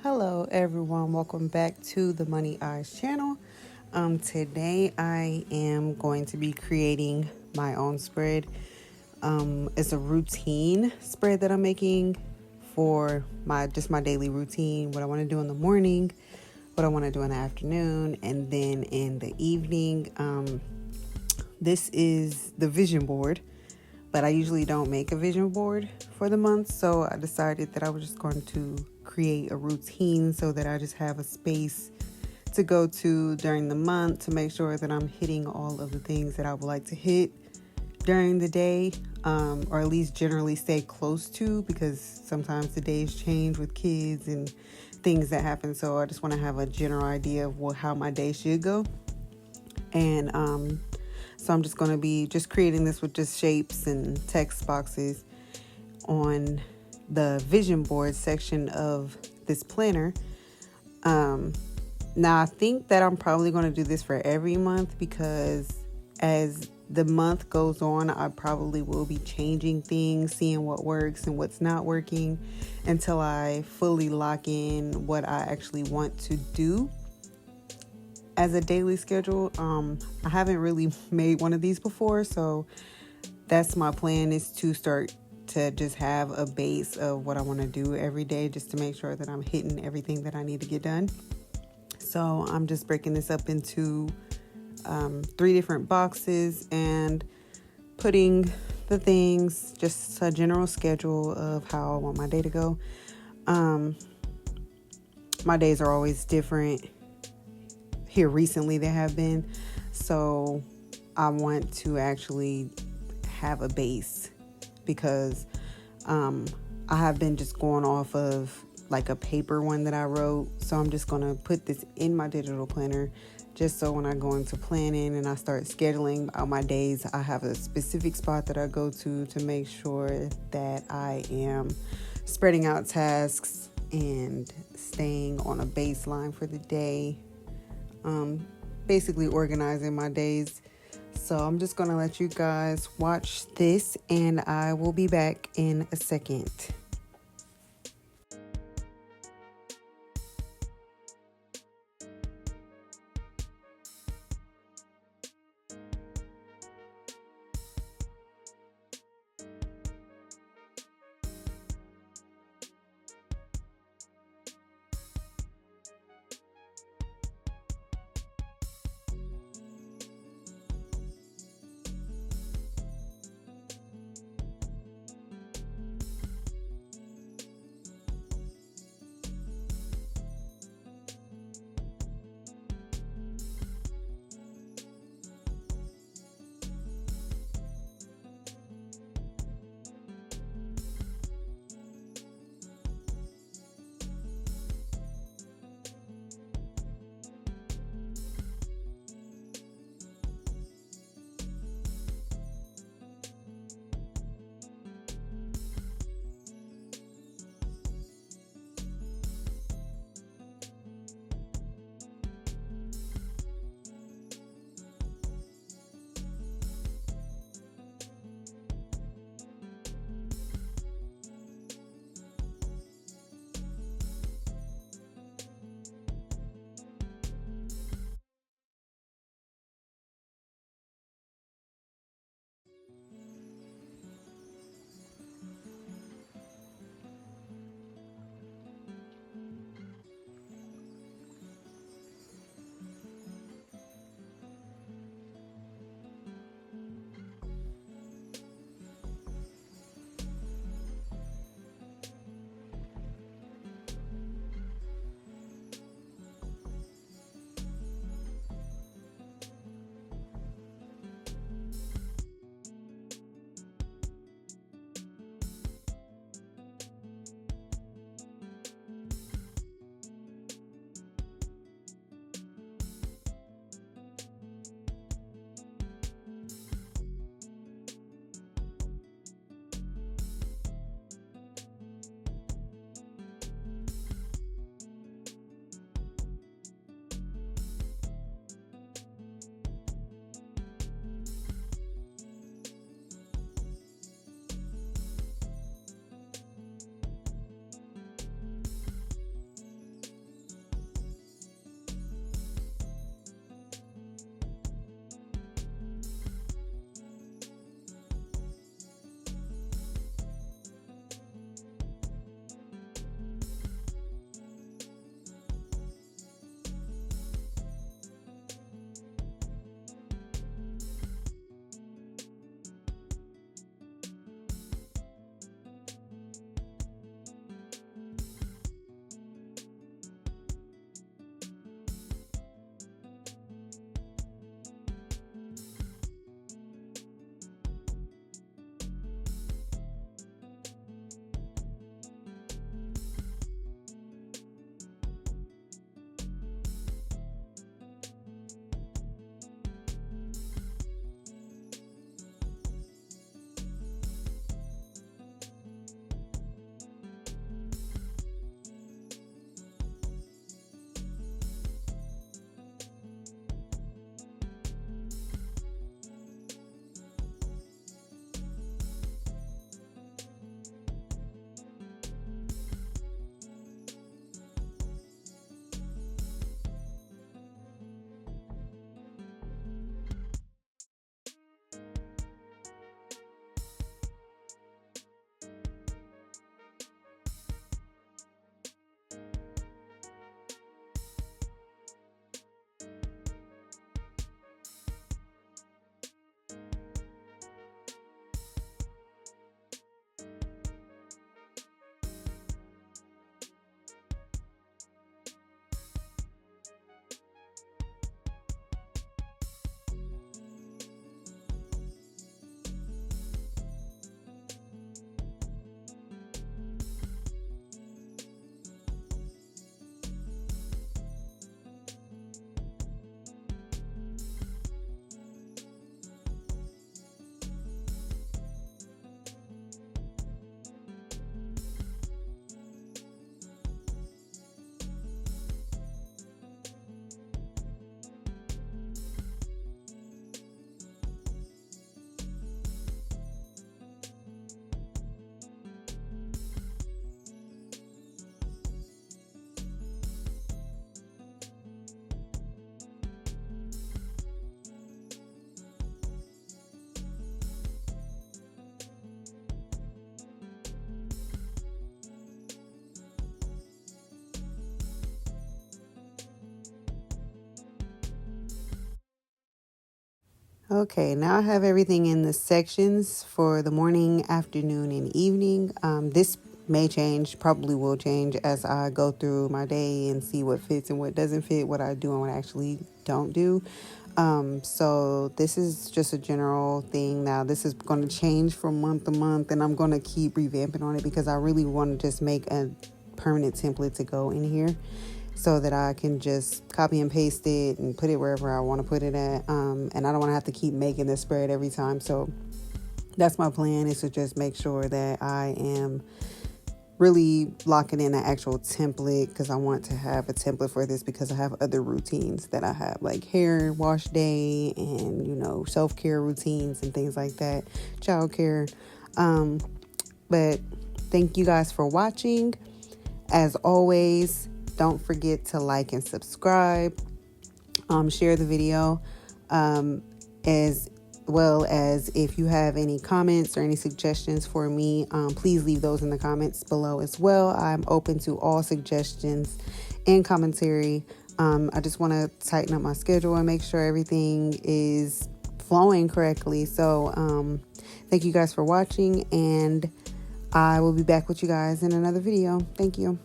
Hello, everyone. Welcome back to the Money Eyes channel. Today, I am going to be creating my own spread. It's a routine spread that I'm making for my daily routine. What I want to do in the morning, what I want to do in the afternoon, and then in the evening. This is the vision board, but I usually don't make a vision board for the month, so I decided that I was just going to create a routine so that I just have a space to go to during the month to make sure that I'm hitting all of the things that I would like to hit during the day, or at least generally stay close to, because sometimes the days change with kids and things that happen. So I just want to have a general idea of how my day should go. And so I'm just going to be just creating this with just shapes and text boxes on the vision board section of this planner. Now I think that I'm probably going to do this for every month, because as the month goes on, I probably will be changing things, seeing what works and what's not working, until I fully lock in what I actually want to do as a daily schedule. I haven't really made one of these before, so that's my plan, is to start to just have a base of what I want to do every day, just to make sure that I'm hitting everything that I need to get done. So I'm just breaking this up into 3 different boxes and putting the things, just a general schedule of how I want my day to go. My days are always different. Here recently they have been, so I want to actually have a base, because I have been just going off of like a paper one that I wrote. So I'm just going to put this in my digital planner, just so when I go into planning and I start scheduling out my days, I have a specific spot that I go to make sure that I am spreading out tasks and staying on a baseline for the day. Basically organizing my days. So I'm just going to let you guys watch this, and I will be back in a second. Okay, now I have everything in the sections for the morning, afternoon, and evening. This may change, probably will change as I go through my day and see what fits and what doesn't fit, what I do and what I actually don't do. So this is just a general thing. Now this is going to change from month to month, and I'm going to keep revamping on it because I really want to just make a permanent template to go in here, so that I can just copy and paste it and put it wherever I want to put it at. And I don't want to have to keep making this spread every time. So that's my plan, is to just make sure that I am really locking in an actual template, because I want to have a template for this because I have other routines that I have, like hair wash day and, self-care routines and things like that, childcare. But thank you guys for watching. As always, don't forget to like and subscribe, share the video, as well as if you have any comments or any suggestions for me, please leave those in the comments below as well. I'm open to all suggestions and commentary. I just want to tighten up my schedule and make sure everything is flowing correctly. So thank you guys for watching, and I will be back with you guys in another video. Thank you.